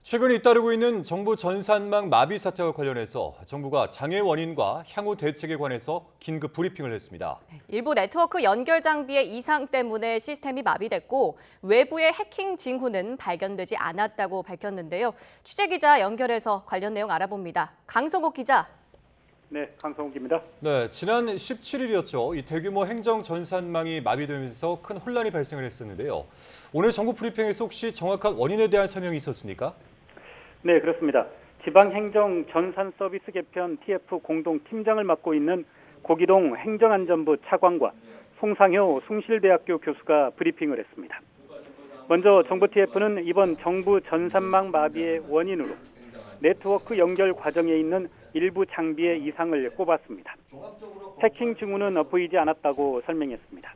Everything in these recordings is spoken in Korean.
최근 잇따르고 있는 정부 전산망 마비 사태와 관련해서 정부가 장애 원인과 향후 대책에 관해서 긴급 브리핑을 했습니다. 일부 네트워크 연결 장비의 이상 때문에 시스템이 마비됐고 외부의 해킹 징후는 발견되지 않았다고 밝혔는데요. 취재기자 연결해서 관련 내용 알아봅니다. 강성욱 기자. 네, 강성욱입니다. 네, 지난 17일이었죠. 이 대규모 행정 전산망이 마비되면서 큰 혼란이 발생을 했었는데요. 오늘 정부 브리핑에서 혹시 정확한 원인에 대한 설명이 있었습니까? 네, 그렇습니다. 지방행정 전산서비스 개편 TF 공동팀장을 맡고 있는 고기동 행정안전부 차관과 송상효 숭실대학교 교수가 브리핑을 했습니다. 먼저 정부 TF는 이번 정부 전산망 마비의 원인으로 네트워크 연결 과정에 있는 일부 장비의 이상을 꼽았습니다. 해킹 징후는 보이지 않았다고 설명했습니다.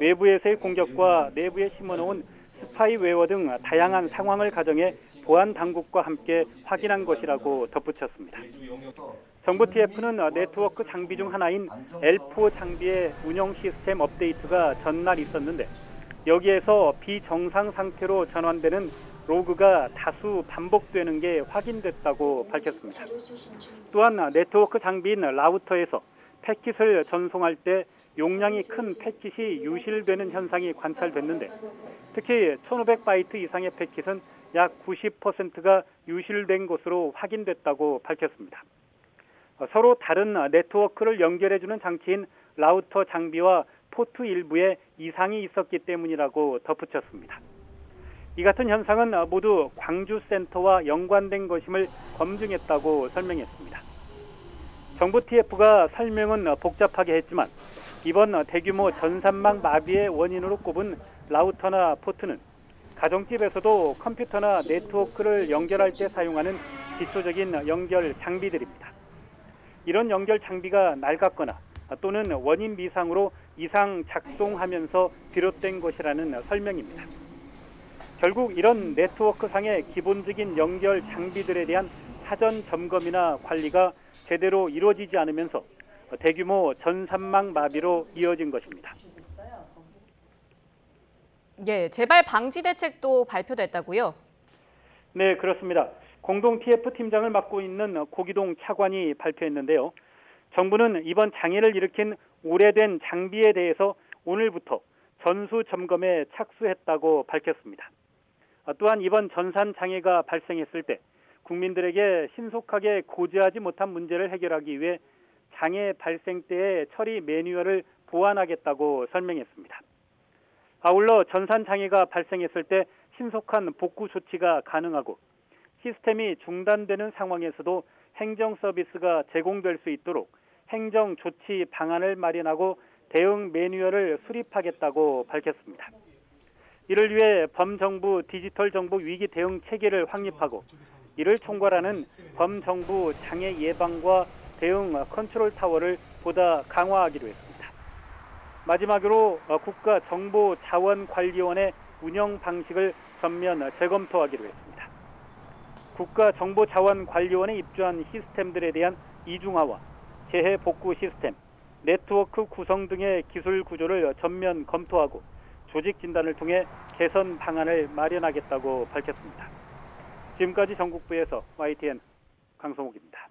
외부에서의 공격과 내부에 심어놓은 스파이웨어 등 다양한 상황을 가정해 보안 당국과 함께 확인한 것이라고 덧붙였습니다. 정부 TF는 네트워크 장비 중 하나인 L4 장비의 운영 시스템 업데이트가 전날 있었는데 여기에서 비정상 상태로 전환되는 로그가 다수 반복되는 게 확인됐다고 밝혔습니다. 또한 네트워크 장비인 라우터에서 패킷을 전송할 때 용량이 큰 패킷이 유실되는 현상이 관찰됐는데 특히 1500바이트 이상의 패킷은 약 90%가 유실된 것으로 확인됐다고 밝혔습니다. 서로 다른 네트워크를 연결해주는 장치인 라우터 장비와 포트 일부에 이상이 있었기 때문이라고 덧붙였습니다. 이 같은 현상은 모두 광주센터와 연관된 것임을 검증했다고 설명했습니다. 정부 TF가 설명은 복잡하게 했지만 이번 대규모 전산망 마비의 원인으로 꼽은 라우터나 포트는 가정집에서도 컴퓨터나 네트워크를 연결할 때 사용하는 기초적인 연결 장비들입니다. 이런 연결 장비가 낡았거나 또는 원인 미상으로 이상 작동하면서 비롯된 것이라는 설명입니다. 결국 이런 네트워크상의 기본적인 연결 장비들에 대한 사전 점검이나 관리가 제대로 이루어지지 않으면서 대규모 전산망 마비로 이어진 것입니다. 예, 재발 방지 대책도 발표됐다고요? 네, 그렇습니다. 공동 TF 팀장을 맡고 있는 고기동 차관이 발표했는데요. 정부는 이번 장애를 일으킨 오래된 장비에 대해서 오늘부터 전수 점검에 착수했다고 밝혔습니다. 또한 이번 전산 장애가 발생했을 때 국민들에게 신속하게 고지하지 못한 문제를 해결하기 위해 장애 발생 때의 처리 매뉴얼을 보완하겠다고 설명했습니다. 아울러 전산 장애가 발생했을 때 신속한 복구 조치가 가능하고 시스템이 중단되는 상황에서도 행정 서비스가 제공될 수 있도록 행정 조치 방안을 마련하고 대응 매뉴얼을 수립하겠다고 밝혔습니다. 이를 위해 범정부 디지털 정보 위기 대응 체계를 확립하고 이를 총괄하는 범정부 장애 예방과 대응 컨트롤 타워를 보다 강화하기로 했습니다. 마지막으로 국가정보자원관리원의 운영 방식을 전면 재검토하기로 했습니다. 국가정보자원관리원에 입주한 시스템들에 대한 이중화와 재해복구 시스템, 네트워크 구성 등의 기술 구조를 전면 검토하고 조직 진단을 통해 개선 방안을 마련하겠다고 밝혔습니다. 지금까지 전국부에서 YTN 강성욱입니다.